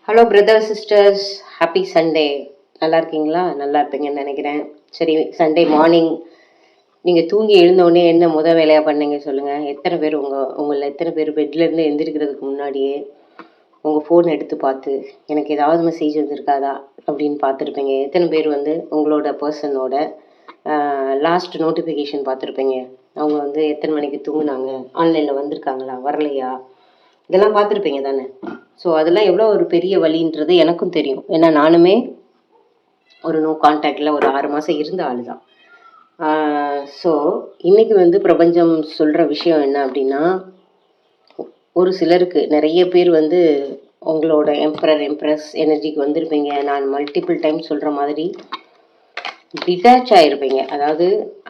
Hello brother sisters, happy Sunday. நல்லா இருக்கீங்களா? நல்லா இருப்பீங்கன்னு நினைக்கிறேன். சரி, சண்டே மார்னிங் நீங்கள் தூங்கி எழுந்தோடனே என்ன வேலையாக பண்ணீங்க சொல்லுங்கள். எத்தனை பேர் உங்களில் எத்தனை பேர் பெட்லேருந்து எந்திரிக்கிறதுக்கு முன்னாடியே உங்கள் ஃபோன் எடுத்து பார்த்து எனக்கு ஏதாவது மெசேஜ் வந்திருக்காதா அப்படின்னு பார்த்துருப்பீங்க. எத்தனை பேர் உங்களோட பர்சனோட லாஸ்ட் நோட்டிஃபிகேஷன் பார்த்துருப்பீங்க. அவங்க எத்தனை மணிக்கு தூங்குனாங்க, ஆன்லைனில் வந்திருக்காங்களா வரலையா, இதெல்லாம் பார்த்துருப்பீங்க தானே. ஸோ அதெல்லாம் எவ்வளோ ஒரு பெரிய வழின்றது எனக்கும் தெரியும். ஏன்னா நானுமே ஒரு நோ கான்டாக்டில் ஒரு 6 மாதம் இருந்த ஆள் தான். ஸோ இன்றைக்கி பிரபஞ்சம் சொல்கிற விஷயம் என்ன அப்படின்னா, ஒரு சிலருக்கு நிறைய பேர் உங்களோட எம்ப்ரஸ் எனர்ஜிக்கு வந்திருப்பீங்க. நான் மல்டிபிள் டைம் சொல்கிற மாதிரி டிட்டாச் ஆகிருப்பீங்க. அதாவது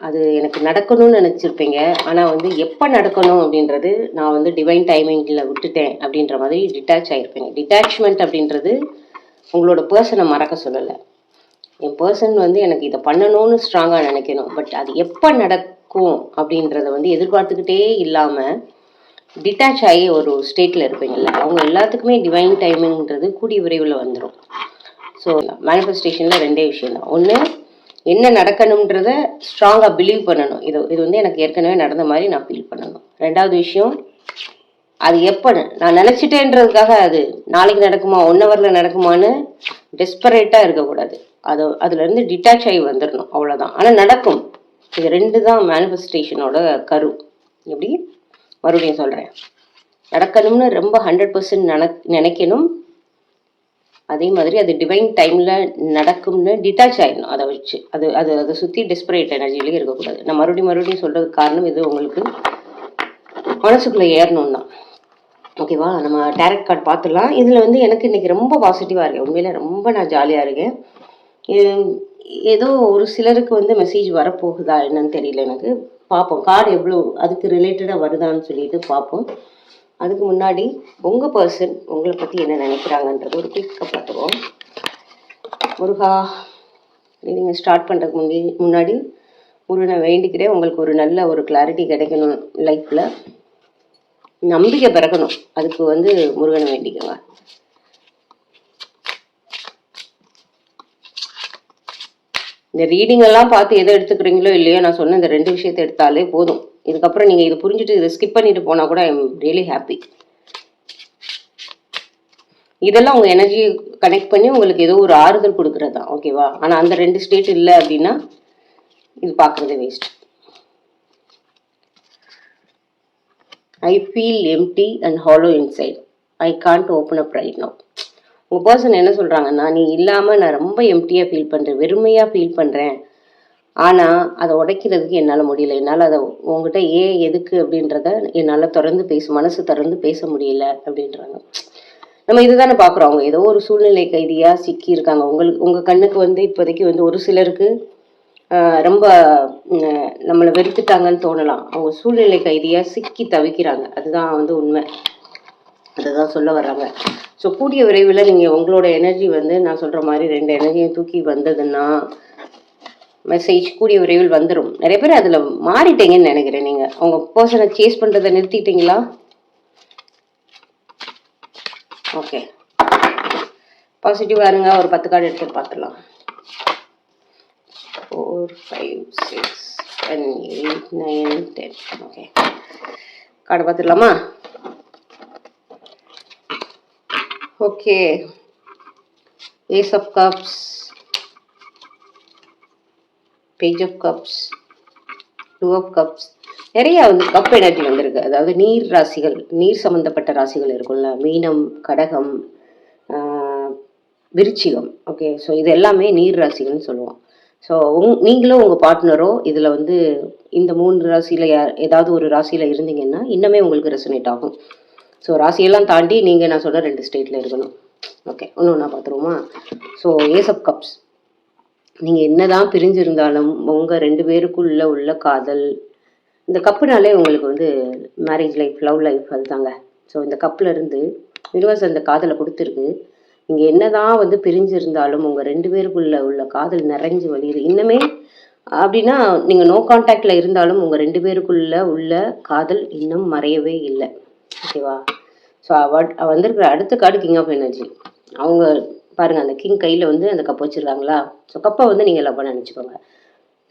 அது எனக்கு நடக்கணும்னு நினச்சிருப்பீங்க. ஆனால் எப்போ நடக்கணும் அப்படின்றது நான் டிவைன் டைமிங்கில் விட்டுட்டேன் அப்படின்ற மாதிரி டிட்டாச் ஆகிருப்பீங்க. டிட்டாச்மெண்ட் அப்படின்றது உங்களோட பர்சனை மறக்க சொல்லலை. என் பர்சன் எனக்கு இதை பண்ணணும்னு ஸ்ட்ராங்காக நினைக்கணும். பட் அது எப்போ நடக்கும் அப்படின்றத எதிர்பார்த்துக்கிட்டே இல்லாமல் டிட்டாச் ஆகி ஒரு ஸ்டேட்டில் இருப்பீங்கள்ல, அவங்க எல்லாத்துக்குமே டிவைன் டைமிங்கிறது கூடிய விரைவில் வந்துடும். ஸோ மேனிஃபெஸ்டேஷனில் 2 விஷயம் தான். ஒன்று, என்ன நடக்கணுன்றத ஸ்ட்ராங்காக பிலீவ் பண்ணணும். இது எனக்கு ஏற்கனவே நடந்த மாதிரி நான் ஃபீல் பண்ணணும். 2வது விஷயம், அது எப்போ நான் நினச்சிட்டேன்றதுக்காக அது நாளைக்கு நடக்குமா 1 ஹவரில் நடக்குமான்னு டெஸ்பரேட்டாக இருக்கக்கூடாது. அதுலேருந்து டிட்டாச் ஆகி வந்துடணும், அவ்வளோதான். ஆனால் நடக்கும். இது 2 தான் மேனிஃபெஸ்டேஷனோட கரு. எப்படி மறுபடியும் சொல்கிறேன், நடக்கணும்னு ரொம்ப 100% நினைக்கணும். அதே மாதிரி அது டிவைன் டைமில் நடக்கும்னு டிட்டாச் ஆகிடணும். அதை வச்சு அதை சுற்றி டெஸ்பரேட் எனர்ஜிலேயே இருக்கக்கூடாது. நான் மறுபடியும் சொல்கிறதுக்கு காரணம் இது உங்களுக்கு மனசுக்குள்ளே ஏறணும் தான். ஓகேவா? நம்ம டேரக்ட் கார்டு பார்த்துடலாம். இதில் எனக்கு இன்றைக்கி ரொம்ப பாசிட்டிவாக இருக்கேன். உண்மையில் ரொம்ப நான் ஜாலியாக இருக்கேன். ஏதோ ஒரு சிலருக்கு மெசேஜ் வரப்போகுதா என்னன்னு தெரியல எனக்கு. பார்ப்போம் கார்டு எவ்வளோ அதுக்கு ரிலேட்டடாக வருதான்னு சொல்லிட்டு பார்ப்போம். அதுக்கு முன்னாடி உங்கள் பர்சன் உங்களை பற்றி என்ன நினைக்கிறாங்கன்றது ஒரு குயிக்காக பார்த்துருவோம். முருகா, நீங்கள் ஸ்டார்ட் பண்ணுறதுக்கு முன்னாடி முருகனை வேண்டிக்கிறேன். உங்களுக்கு ஒரு நல்ல ஒரு கிளாரிட்டி கிடைக்கணும், லைஃப்பில் நம்பிக்கை பிறக்கணும். அதுக்கு முருகனை வேண்டிக்கோங்க. இந்த ரீடிங் எல்லாம் பார்த்து எதை எடுத்துக்கிறீங்களோ இல்லையோ, நான் சொன்ன இந்த 2 விஷயத்தை எடுத்தாலே போதும். இதுக்கப்புறம் நீங்கள் இதை புரிஞ்சுட்டு இதை ஸ்கிப் பண்ணிட்டு போனால் கூட ஐ எம் ரியலி ஹாப்பி. இதெல்லாம் உங்கள் எனர்ஜி கனெக்ட் பண்ணி உங்களுக்கு ஏதோ ஒரு ஆறுதல் கொடுக்குறது தான். ஓகேவா? ஆனால் அந்த 2 ஸ்டேட் இல்லை அப்படின்னா இது பார்க்குறதே waste. I feel empty and hollow inside. I can't open up right now. உங்கள் பர்சன் என்ன சொல்கிறாங்கன்னா, நீ இல்லாமல் நான் ரொம்ப எம்டியாக ஃபீல் பண்ணுறேன், வெறுமையாக ஃபீல் பண்ணுறேன். ஆனால் அதை உடைக்கிறதுக்கு என்னால் முடியல. என்னால் அதை உங்ககிட்ட எதுக்கு அப்படின்றத என்னால் மனசு திறந்து பேச முடியல அப்படின்றாங்க. நம்ம இதுதானே பார்க்குறோம். அவங்க ஏதோ ஒரு சூழ்நிலை கைதியாக சிக்கியிருக்காங்க. உங்கள் கண்ணுக்கு இப்போதைக்கு ஒரு சிலருக்கு ரொம்ப நம்மளை வெறுத்துட்டாங்கன்னு தோணலாம். அவங்க சூழ்நிலை கைதியாக சிக்கி தவிக்கிறாங்க. அதுதான் உண்மை. அதை தான் சொல்ல வர்றாங்க. ஸோ கூடிய விரைவில் நீங்கள் உங்களோட எனர்ஜி நான் சொல்கிற மாதிரி 2 எனர்ஜியும் தூக்கி வந்ததுன்னா மெசேஜ் கூடிய விரைவில் வந்துடும். நிறைய பேர் அதில் மாறிட்டீங்கன்னு நினைக்கிறேன். நீங்கள் உங்கள் பர்சனை சேஸ் பண்ணுறதை நிறுத்திட்டீங்களா? ஓகே, பாசிட்டிவாக இருங்க. ஒரு 10 கார்டு எடுத்து பார்த்துடலாம். 4, 5, 6, 7, 8, 9, 10. ஓகே, கார்டு பார்த்துடலாமா? Okay, ace of cups, page of cups, 2 of cups. நிறைய கப் எனர்ஜி வந்திருக்கு. அதாவது நீர் ராசிகள், நீர் சம்மந்தப்பட்ட ராசிகள் இருக்கும்ல, மீனம், கடகம், விருச்சிகம். ஓகே, ஸோ இது எல்லாமே நீர் ராசிகள்னு சொல்லுவோம். ஸோ நீங்களும் உங்கள் பார்ட்னரோ இதில் இந்த 3 ராசியில் ஏதாவது ஒரு ராசியில் இருந்தீங்கன்னா இன்னமே உங்களுக்கு ரெசனேட் ஆகும். ஸோ ராசியெல்லாம் தாண்டி நீங்கள் நான் சொன்ன 2 ஸ்டேட்டில் இருக்கணும். ஓகே, ஒன்று பார்த்துருவோமா? ஸோ ஏஸ் ஆஃப் கப்ஸ், நீங்கள் என்னதான் பிரிஞ்சிருந்தாலும் உங்கள் 2 பேருக்குள்ள உள்ள காதல், இந்த கப்புனாலே உங்களுக்கு மேரேஜ் லைஃப், லவ் லைஃப் அதுதாங்க. ஸோ இந்த கப்பில் இருந்து யூனிவர்ஸ் அந்த காதலை கொடுத்துருக்கு. நீங்கள் என்னதான் பிரிஞ்சிருந்தாலும் உங்கள் 2 பேருக்குள்ள உள்ள காதல் நிறைஞ்சு வழியுது இன்னமே. அப்படின்னா நீங்கள் நோ கான்டாக்டில் இருந்தாலும் உங்கள் 2 பேருக்குள்ள உள்ள காதல் இன்னும் மறையவே இல்லை. ஓகேவா? ஸோ வந்திருக்கிற அடுத்த கார்டு கிங் ஆஃப் எனர்ஜி. அவங்க பாருங்கள், அந்த கிங் கையில் வந்து அந்த கப் வச்சுருக்காங்களா? ஸோ கப்பை வந்து நீங்கள் லவ்வாக நினச்சிக்கோங்க.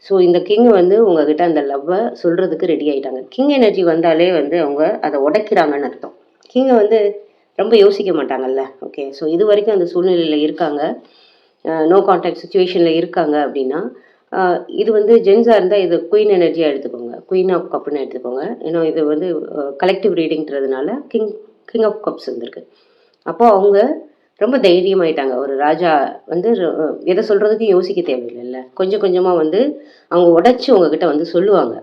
ஸோ இந்த கிங் வந்து உங்ககிட்ட அந்த லவ்வை சொல்கிறதுக்கு ரெடி ஆகிட்டாங்க. கிங் எனர்ஜி வந்தாலே வந்து அவங்க அதை உடைக்கிறாங்கன்னு அர்த்தம். கிங்கை வந்து ரொம்ப யோசிக்க மாட்டாங்கல்ல. ஓகே, ஸோ இது வரைக்கும் அந்த சூழ்நிலையில் இருக்காங்க, நோ கான்டாக்ட் சுச்சுவேஷனில் இருக்காங்க அப்படின்னா, இது வந்து ஜென்ஸாக இருந்தால் இது குயின் எனர்ஜியாக எடுத்துக்கோங்க, குயின் ஆஃப் கப்னு எடுத்துக்கோங்க. ஏன்னா இது வந்து கலெக்டிவ் ரீடிங்கிறதுனால கிங் கிங் ஆஃப் கப்ஸ் வந்திருக்கு. அப்போது அவங்க ரொம்ப தைரியமாயிட்டாங்க. ஒரு ராஜா வந்து எதை சொல்கிறதுக்கும் யோசிக்க தேவையில்லைல்ல. கொஞ்சம் கொஞ்சமாக வந்து அவங்க உடைச்சி உங்ககிட்ட வந்து சொல்லுவாங்க.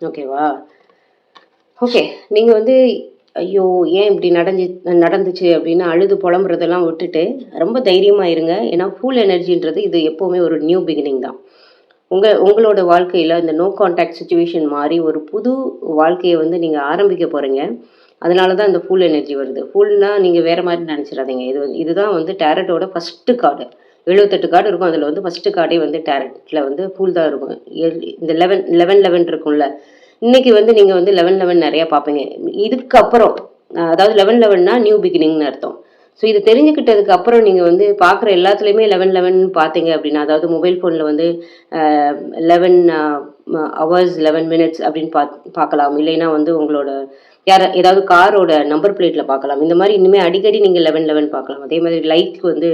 ஓகேவா? ஓகே, நீங்கள் வந்து ஐயோ ஏன் இப்படி நடந்துச்சு அப்படின்னு அழுது புலம்புறதெல்லாம் விட்டுட்டு ரொம்ப தைரியமாக இருங்க. ஏன்னா ஃபுல் எனர்ஜின்றது இது எப்போவுமே ஒரு நியூ பிகினிங் தான். உங்களோட வாழ்க்கையில் இந்த நோ கான்டாக்ட் சுச்சுவேஷன் மாதிரி ஒரு புது வாழ்க்கையை வந்து நீங்கள் ஆரம்பிக்க போகிறீங்க. அதனால தான் இந்த ஃபுல் எனர்ஜி வருது. ஃபுல்னா நீங்கள் வேறு மாதிரி நினச்சிடாதீங்க. இதுதான் வந்து டேரட்டோட ஃபஸ்ட்டு கார்டு. 78 கார்டு இருக்கும். அதில் வந்து ஃபஸ்ட்டு கார்டே வந்து டேரட்டில் வந்து ஃபுல் தான் இருக்கும். இந்த 11 இருக்கும்ல, இன்னைக்கு வந்து நீங்கள் வந்து 11 நிறையா பார்ப்பீங்க. இதுக்கப்புறம் அதாவது 11னா நியூ பிகினிங்னு அர்த்தம். ஸோ இது தெரிஞ்சுக்கிட்டதுக்கு அப்புறம் நீங்கள் வந்து பார்க்குற எல்லாத்துலேயுமே 11 பார்த்தீங்க அப்படின்னா, அதாவது மொபைல் ஃபோனில் வந்து 11 ஹவர்ஸ் 11 மினிட்ஸ் அப்படின்னு பார்க்கலாம். இல்லைன்னா வந்து உங்களோட ஏதாவது காரோட நம்பர் பிளேட்டில் பார்க்கலாம். இந்த மாதிரி இனிமேல் அடிக்கடி நீங்கள் 11 பார்க்கலாம். அதே மாதிரி லைக் வந்து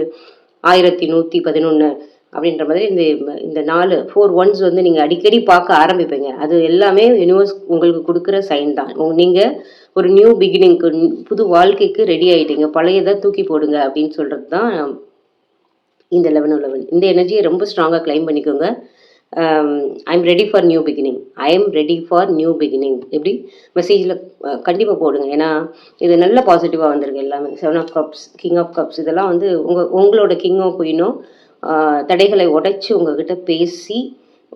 1111 அப்படின்ற மாதிரி இந்த இந்த 4 1s வந்து நீங்கள் அடிக்கடி பார்க்க ஆரம்பிப்பீங்க. அது எல்லாமே யூனிவர்ஸ் உங்களுக்கு கொடுக்குற சைன் தான். நீங்கள் ஒரு நியூ பிகினிங்க்கு, புது வாழ்க்கைக்கு ரெடி ஆகிட்டீங்க. பழையதை தூக்கி போடுங்க அப்படின்னு சொல்கிறது தான் இந்த 11 இந்த எனர்ஜியை ரொம்ப ஸ்ட்ராங்காக கிளைம் பண்ணிக்கோங்க. I am ready for new beginning, I am ready for new beginning எப்படி மெசேஜில் கண்டிப்பாக போடுங்க. ஏன்னா இது நல்ல பாசிட்டிவாக வந்திருக்கு எல்லாமே. 7 of cups, king of cups, இதெல்லாம் வந்து உங்களோட கிங்கோ குயினோ தடைகளை உடைச்சி உங்ககிட்ட பேசி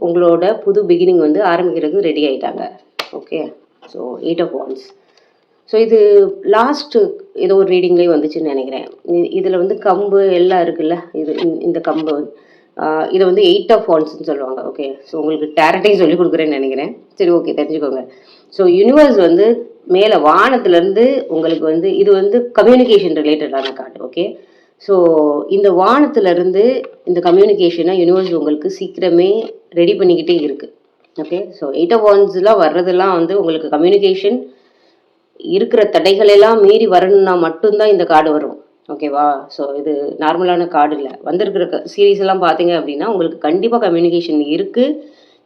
உங்களோட புது பிகினிங் வந்து ஆரம்பிக்கிறதுக்கு ரெடி ஆகிட்டாங்க. Okay, so 8 of wands. So இது லாஸ்ட்டு ஏதோ ஒரு ரீடிங்லேயே வந்துச்சுன்னு நினைக்கிறேன். இதில் வந்து கம்பு எல்லாம் இருக்குல்ல, இது இந்த கம்பு இதை வந்து 8 ஆஃப் வான்ஸ்ன்னு சொல்லுவாங்க. ஓகே, ஸோ உங்களுக்கு டேரட்டையும் சொல்லி கொடுக்குறேன்னு நினைக்கிறேன். சரி, ஓகே, தெரிஞ்சுக்கோங்க. ஸோ யூனிவர்ஸ் வந்து மேலே வானத்துலேருந்து உங்களுக்கு வந்து இது வந்து கம்யூனிகேஷன் ரிலேட்டடான கார்டு. ஓகே, ஸோ இந்த வானத்துலேருந்து இந்த கம்யூனிகேஷனை யூனிவர்ஸ் உங்களுக்கு சீக்கிரமே ரெடி பண்ணிக்கிட்டே இருக்குது. ஓகே, ஸோ 8 ஆஃப் வான்ஸ்லாம் வர்றதெல்லாம் வந்து உங்களுக்கு கம்யூனிகேஷன் இருக்கிற தடைகளெல்லாம் மீறி வரணும்னா மட்டும்தான் இந்த கார்டு வரும். ஓகேவா? ஸோ இது நார்மலான கார்டு இல்லை. வந்திருக்கிற சீரீஸ் எல்லாம் பார்த்தீங்க அப்படின்னா உங்களுக்கு கண்டிப்பாக கம்யூனிகேஷன் இருக்குது.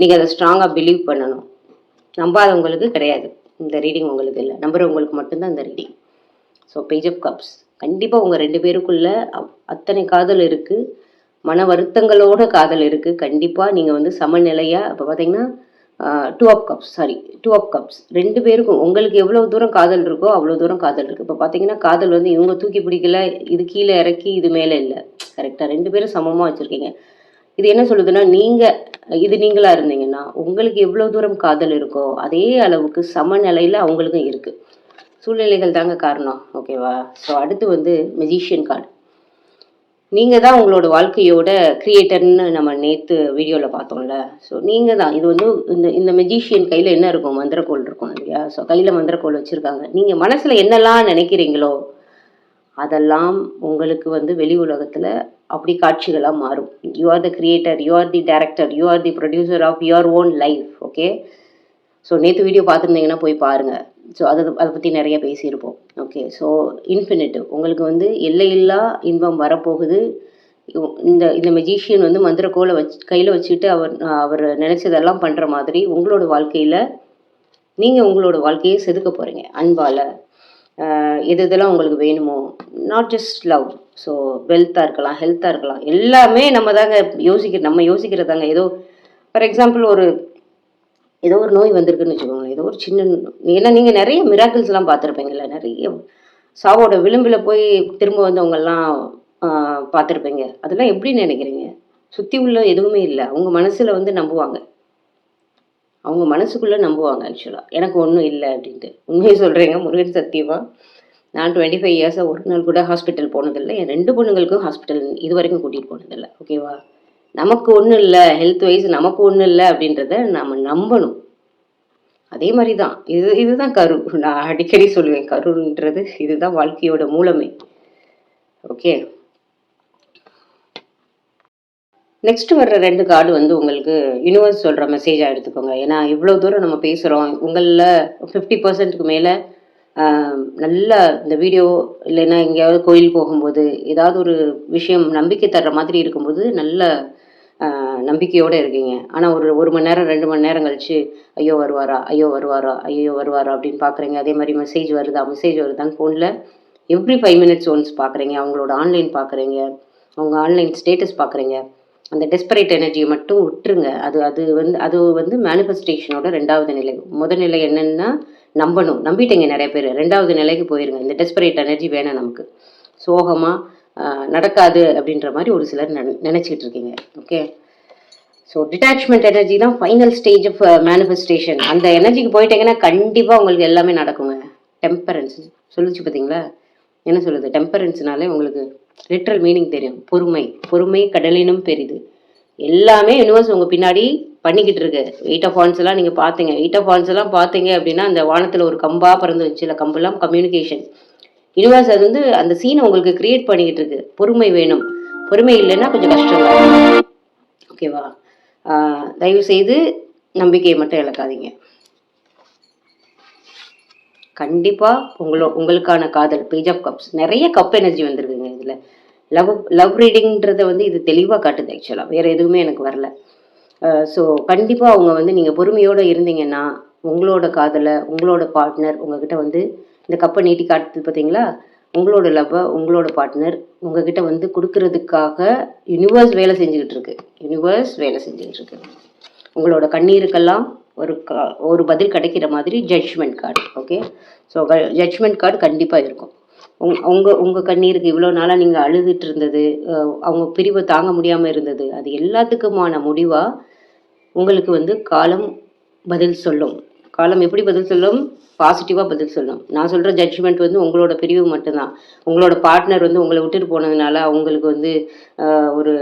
நீங்கள் அதை ஸ்ட்ராங்காக பிலீவ் பண்ணணும். நம்பாதவங்களுக்கு கிடையாது இந்த ரீடிங், உங்களுக்கு இல்லை. நம்புறவங்களுக்கு மட்டும்தான் இந்த reading. So page of cups, கண்டிப்பாக உங்கள் 2 பேருக்குள்ள அத்தனை காதல் இருக்குது, மன வருத்தங்களோட காதல் இருக்குது. கண்டிப்பாக நீங்கள் வந்து சமநிலையாக இப்போ பார்த்தீங்கன்னா 2 ஆஃப் கப்ஸ் 2 பேருக்கும் உங்களுக்கு எவ்வளோ தூரம் காதல் இருக்கோ அவ்வளோ தூரம் காதல் இருக்குது. இப்போ பார்த்தீங்கன்னா காதல் வந்து இவங்க தூக்கி பிடிக்கல, இது கீழே இறக்கி இது மேலே இல்லை. கரெக்டாக 2 பேரும் சமமாக வச்சுருக்கீங்க. இது என்ன சொல்லுதுன்னா, இது நீங்களாக இருந்தீங்கன்னா உங்களுக்கு எவ்வளோ தூரம் காதல் இருக்கோ அதே அளவுக்கு சமநிலையில் அவங்களுக்கும் இருக்குது. சூழ்நிலைகள் தாங்க காரணம். ஓகேவா? ஸோ அடுத்து வந்து மெஜிஷியன் கார்டு. நீங்கள் தான் உங்களோட வாழ்க்கையோட கிரியேட்டர்னு நம்ம நேற்று வீடியோவில் பார்த்தோம்ல. ஸோ நீங்கள் தான் இது வந்து இந்த மெஜிஷியன் கையில் என்ன இருக்கும்? மந்திரக்கோள் இருக்கும் இல்லையா? ஸோ கையில் மந்திரக்கோள் வச்சுருக்காங்க. நீங்கள் மனசில் என்னெல்லாம் நினைக்கிறீங்களோ அதெல்லாம் உங்களுக்கு வந்து வெளி உலகத்தில் அப்படி காட்சிகளாக மாறும். You are the creator, you are the director, you are the producer of your own life. Okay, so நேற்று வீடியோ பார்த்துருந்தீங்கன்னா போய் பாருங்கள். ஸோ அதை பற்றி நிறைய பேசியிருப்போம். ஓகே, ஸோ இன்ஃபினிட்டிவ் உங்களுக்கு வந்து எல்லையில்லா இன்பம் வரப்போகுது. இந்த மெஜிஷியன் வந்து மந்திரக்கோளை கையில் வச்சுட்டு அவர் நினச்சதெல்லாம் பண்ணுற மாதிரி உங்களோட வாழ்க்கையில் நீங்கள் உங்களோட வாழ்க்கையை செதுக்க போகிறீங்க அன்பால். இதெல்லாம் உங்களுக்கு வேணுமோ, நாட் ஜஸ்ட் லவ். ஸோ வெல்த்தாக இருக்கலாம், ஹெல்த்தாக இருக்கலாம், எல்லாமே நம்ம யோசிக்கிறதாங்க. ஏதோ ஃபார் எக்ஸாம்பிள் ஏதோ ஒரு நோய் வந்திருக்குன்னு வச்சுக்கோங்களேன், ஏதோ ஒரு சின்ன, ஏன்னா நீங்கள் நிறைய மிராக்கிள்ஸ்லாம் பார்த்துருப்பீங்கல்ல, நிறைய சாவோட விளிம்பில் போய் திரும்ப வந்தவங்கெல்லாம் பார்த்துருப்பீங்க. அதெல்லாம் எப்படி நினைக்கிறீங்க? சுற்றி உள்ள எதுவுமே இல்லை, அவங்க மனசில் வந்து நம்புவாங்க, அவங்க மனசுக்குள்ளே நம்புவாங்க. ஆக்சுவலாக எனக்கு ஒன்றும் இல்லை அப்படின்ட்டு உண்மையை சொல்கிறேங்க, முருகன் சத்தியமாக. நான் 25 இயர்ஸாக ஒரு நாள் கூட ஹாஸ்பிட்டல் போனதில்லை. என் 2 பொண்ணுங்களுக்கும் ஹாஸ்பிட்டல் இது வரைக்கும் கூட்டிகிட்டு போனதில்லை. ஓகேவா? நமக்கு ஒன்றும் இல்லை, ஹெல்த் வைஸ் நமக்கு ஒன்றும் இல்லை அப்படின்றத நம்ம நம்பணும். அதே மாதிரி தான் இதுதான் கரு. நான் அடிக்கடி சொல்லுவேன், கருன்றது இதுதான் வாழ்க்கையோட மூலமே. ஓகே, நெக்ஸ்ட் வர்ற 2 கார்டு வந்து உங்களுக்கு யூனிவர்ஸ் சொல்ற மெசேஜா எடுத்துக்கோங்க. ஏன்னா, இவ்வளோ தூரம் நம்ம பேசுறோம். உங்கள்ல 50%க்கு மேல நல்லா இந்த வீடியோ இல்லைன்னா எங்கேயாவது கோயில் போகும்போது, ஏதாவது ஒரு விஷயம் நம்பிக்கை தர்ற மாதிரி இருக்கும்போது, நல்ல நம்பிக்கையோட இருக்கீங்க. ஆனா ஒரு 1 மணி நேரம், 2 மணி நேரம் கழிச்சு, "ஐயோ வருவாரா? ஐயோ வருவாரா? ஐயய்யோ வருவாரா?" அப்படின்னு பார்க்குறீங்க. அதே மாரி மெசேஜ் வருதா? மெசேஜ் வருதான்னு ஃபோன்ல எவ்ரி 5 மினிட்ஸ் ஒன்ஸ் பார்க்குறீங்க. அவங்களோட ஆன்லைன் பார்க்குறீங்க. அவங்க ஆன்லைன் ஸ்டேட்டஸ் பார்க்குறீங்க. அந்த டெஸ்பரேட் எனர்ஜிய மட்டும் விட்டுருங்க. அது வந்து மேனிஃபெஸ்டேஷனோட 2வது நிலை. முதல் நிலை என்னன்னா, நம்பணும். நம்பிட்டீங்க நெறைய பேரு. 2வது நிலைக்கு போயிருங்க. இந்த டெஸ்பரேட் எனர்ஜி வேணாம் நமக்கு. சோகமா நடக்காது அப்படின்ற மாரி ஒரு சிலர் நெனச்சிட்டு இருக்கீங்க. ஓகே. ஸோ டிட்டாச்மெண்ட் எனர்ஜி தான் ஃபைனல் ஸ்டேஜ் ஆஃப் மேனிஃபெஸ்டேஷன். அந்த எனர்ஜிக்கு போயிட்டீங்கன்னா, கண்டிப்பா உங்களுக்கு எல்லாமே நடக்குங்க. டெம்பரன்ஸ் சொல்லுச்சு பார்த்தீங்களா? என்ன சொல்லுது? டெம்பரன்ஸ்னாலே உங்களுக்கு லிட்ரல் மீனிங் தெரியும். பொறுமை. பொறுமை கடலினும் பெரிது. எல்லாமே யுனிவர்ஸ் உங்க பின்னாடி பண்ணிக்கிட்டு இருக்கு. எயிட் ஆஃப் வாண்ட்ஸ் எல்லாம் நீங்க பார்த்தீங்க. எயிட் ஆஃப் வாண்ட்ஸ் எல்லாம் பார்த்தீங்க அப்படின்னா, அந்த வானத்துல ஒரு கம்பா பறந்து வந்துச்சுல்ல, கம்பெல்லாம் கம்யூனிகேஷன். யுனிவர்ஸ் அது வந்து அந்த சீனை உங்களுக்கு கிரியேட் பண்ணிக்கிட்டு இருக்கு. பொறுமை வேணும். பொறுமை இல்லைன்னா கொஞ்சம் கஷ்டம் தான். ஓகேவா? தயவு செய்து நம்பிக்கையை மட்டும் இழக்காதீங்க. கண்டிப்பா உங்களுக்கான காதல் பேஜ் ஆஃப் கப்ஸ் நிறைய கப் எனர்ஜி வந்திருக்குங்க இதுல. லவ் லவ் ரீடிங்ன்றத வந்து இது தெளிவா காட்டுது ஆக்சுவலா. வேற எதுவுமே எனக்கு வரல. ஸோ கண்டிப்பா அவங்க வந்து நீங்க பொறுமையோட இருந்தீங்கன்னா, உங்களோட காதலை, உங்களோட பார்ட்னர் உங்ககிட்ட வந்து இந்த கப்பை நீட்டி காட்டுது பார்த்தீங்களா? உங்களோட லவ்வை உங்களோட பார்ட்னர் உங்ககிட்ட வந்து குடுக்குறதுக்காக யுனிவர்ஸ் வேலை செஞ்சுக்கிட்டு இருக்கு. யுனிவர்ஸ் வேலை செஞ்சுக்கிட்டு இருக்கு. உங்களோட கண்ணீருக்கெல்லாம் ஒரு பதில் கிடைக்கிற மாதிரி judgement card. Okay. So judgement card கண்டிப்பாக இருக்கும். உங்கள் கண்ணீருக்கு இவ்வளோ நாளாக நீங்கள் அழுதுட்டு இருந்தது, அவங்க பிரிவை தாங்க முடியாமல் இருந்தது, அது எல்லாத்துக்குமான முடிவாக உங்களுக்கு வந்து காலம் பதில் சொல்லும். காலம் எப்படி பதில் சொல்லும்? பாசிட்டிவாக பதில் சொல்லும். நான் சொல்கிற ஜட்ஜ்மெண்ட் வந்து உங்களோட பிரிவு மட்டும்தான். உங்களோட பார்ட்னர் வந்து உங்களை விட்டுட்டு போனதுனால அவங்களுக்கு வந்து ஒரு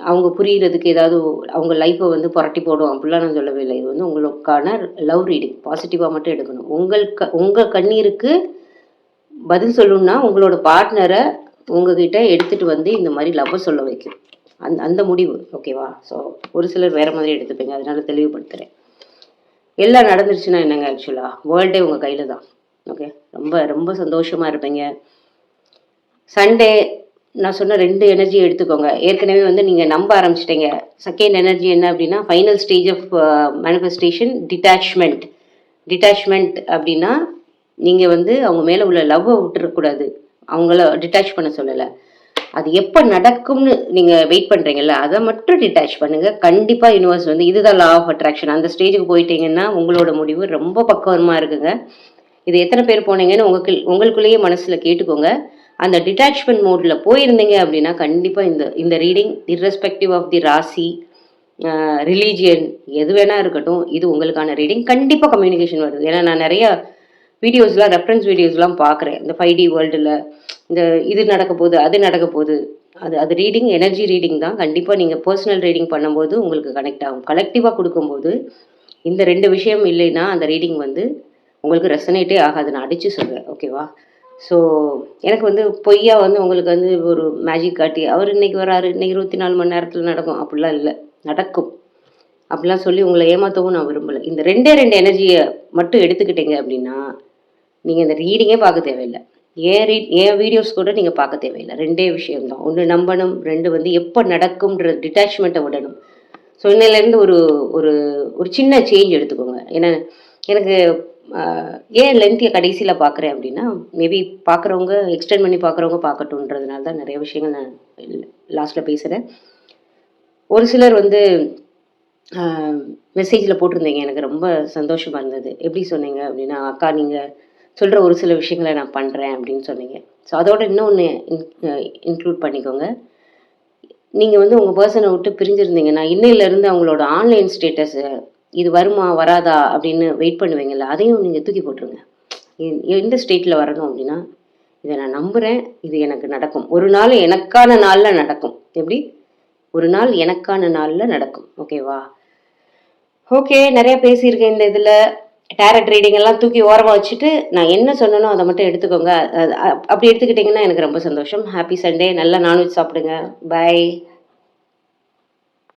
அவங்க புரிகிறதுக்கு ஏதாவது அவங்க லைஃப்பை வந்து புரட்டி போடும் அப்படிலாம் நான் சொல்லவே இல்லை. இது வந்து உங்களுக்கான லவ் ரீடிங். பாசிட்டிவாக மட்டும் எடுக்கணும். உங்கள் கண்ணீருக்கு பதில் சொல்லணும்னா உங்களோட பார்ட்னரை உங்ககிட்ட எடுத்துகிட்டு வந்து இந்த மாதிரி லவ்வை சொல்ல வைக்கும். அந்த முடிவு. ஓகேவா? ஸோ ஒரு சிலர் வேறு மாதிரி எடுத்துப்பீங்க. அதனால தெளிவுபடுத்துகிறேன். எல்லாம் நடந்துருச்சுன்னா என்னங்க ஆக்சுவலாக வேர்ல்டே உங்கள் கையில் தான். ஓகே. ரொம்ப ரொம்ப சந்தோஷமாக இருப்பீங்க. சண்டே நான் சொன்ன 2 எனர்ஜி எடுத்துக்கோங்க. ஏற்கனவே வந்து நீங்கள் நம்ப ஆரம்பிச்சிட்டீங்க. செகண்ட் எனர்ஜி என்ன அப்படின்னா, final stage of manifestation detachment. Detachment அப்படின்னா, நீங்கள் வந்து அவங்க மேலே உள்ள லவ்வை விட்டுறக்கூடாது. அவங்கள டிட்டாச் பண்ண சொல்லலை. அது எப்போ நடக்கும்னு நீங்கள் வெயிட் பண்ணுறீங்கல்ல, அதை மட்டும் டிட்டாச் பண்ணுங்கள். கண்டிப்பாக யூனிவர்ஸ் வந்து இதுதான் லா ஆஃப் அட்ராக்ஷன். அந்த ஸ்டேஜுக்கு போயிட்டீங்கன்னா உங்களோட முடிவு ரொம்ப பக்குவமாக இருக்குங்க. இது எத்தனை பேர் போனீங்கன்னு உங்களுக்குள்ளேயே மனசில் கேட்டுக்கோங்க. அந்த டிட்டாச்மெண்ட் மோடில் போயிருந்தீங்க அப்படின்னா கண்டிப்பாக இந்த ரீடிங் இர்ரெஸ்பெக்டிவ் ஆஃப் தி ராசி, ரிலீஜியன் எது வேணா இருக்கட்டும், இது உங்களுக்கான ரீடிங். கண்டிப்பாக கம்யூனிகேஷன் வருது. ஏன்னா நான் நிறைய வீடியோஸ்லாம் ரெஃபரன்ஸ் வீடியோஸ்லாம் பார்க்குறேன். இந்த 5D வேர்ல்டில் இந்த இது நடக்க போகுது, அது நடக்க போகுது. அது ரீடிங் எனர்ஜி ரீடிங் தான். கண்டிப்பாக நீங்கள் பர்சனல் ரீடிங் பண்ணும்போது உங்களுக்கு கனெக்ட் ஆகும். கலெக்டிவாக கொடுக்கும்போது இந்த 2 விஷயம் இல்லைன்னா அந்த ரீடிங் வந்து உங்களுக்கு ரெசனேட்டே ஆகாது. நான் அடித்து சொல்கிறேன். ஓகேவா? ஸோ எனக்கு வந்து பொய்யா வந்து உங்களுக்கு வந்து ஒரு மேஜிக் காட்டி அவர் இன்னைக்கு வராரு, இன்னைக்கு 24 மணி நேரத்தில் நடக்கும் அப்படிலாம் இல்லை. நடக்கும் அப்படிலாம் சொல்லி உங்களை ஏமாற்றவும் நான் விரும்பலை. இந்த 2 எனர்ஜியை மட்டும் எடுத்துக்கிட்டீங்க அப்படின்னா நீங்கள் இந்த ரீடிங்கே பார்க்க தேவையில்லை. ஏன் வீடியோஸ் கூட நீங்கள் பார்க்க தேவையில்லை. 2 விஷயம்தான். ஒன்று நம்பணும், 2 வந்து எப்போ நடக்கும்ன்ற டிட்டாச்மெண்ட்டை விடணும். ஸோ இன்னிலேருந்து ஒரு ஒரு ஒரு சின்ன சேஞ்ச் எடுத்துக்கோங்க. ஏன்னா எனக்கு ஏன் லென்த்தியை கடைசியில் பார்க்குறேன் அப்படின்னா, மேபி பார்க்குறவங்க எக்ஸ்டெண்ட் பண்ணி பார்க்குறவங்க பார்க்கட்டுன்றதுனால தான் நிறைய விஷயங்கள் நான் லாஸ்ட்டில் பேசுகிறேன். ஒரு சிலர் வந்து மெசேஜில் போட்டிருந்தீங்க. எனக்கு ரொம்ப சந்தோஷமாக இருந்தது. எப்படி சொன்னீங்க அப்படின்னா, அக்கா நீங்கள் சொல்கிற ஒரு சில விஷயங்களை நான் பண்ணுறேன் அப்படின்னு சொன்னீங்க. ஸோ அதோட இன்னொன்று இன்க்ளூட் பண்ணிக்கோங்க. நீங்கள் வந்து உங்கள் பர்சனை விட்டு பிரிஞ்சிருந்தீங்கன்னா, இன்னையிலேருந்து அவங்களோட ஆன்லைன் ஸ்டேட்டஸு இது வருமா வராதா அப்படின்னு வெயிட் பண்ணுவீங்கள்ல, அதையும் நீங்கள் தூக்கி போட்டுருங்க. எந்த ஸ்டேட்டில் வரணும் அப்படின்னா, இதை நான் நம்புகிறேன், இது எனக்கு நடக்கும். ஒரு நாள் எனக்கான நாளில் நடக்கும். எப்படி? ஒரு நாள் எனக்கான நாளில் நடக்கும். ஓகேவா? ஓகே. நிறைய பேசியிருக்கேன் இந்த இதில். டேரட் ரீடிங் எல்லாம் தூக்கி ஓரமாக வச்சுட்டு நான் என்ன சொன்னனோ அதை மட்டும் எடுத்துக்கோங்க. அப்படி எடுத்துக்கிட்டிங்கன்னா எனக்கு ரொம்ப சந்தோஷம். Happy Sunday. நல்லா நான்வெஜ் சாப்பிடுங்க. பை.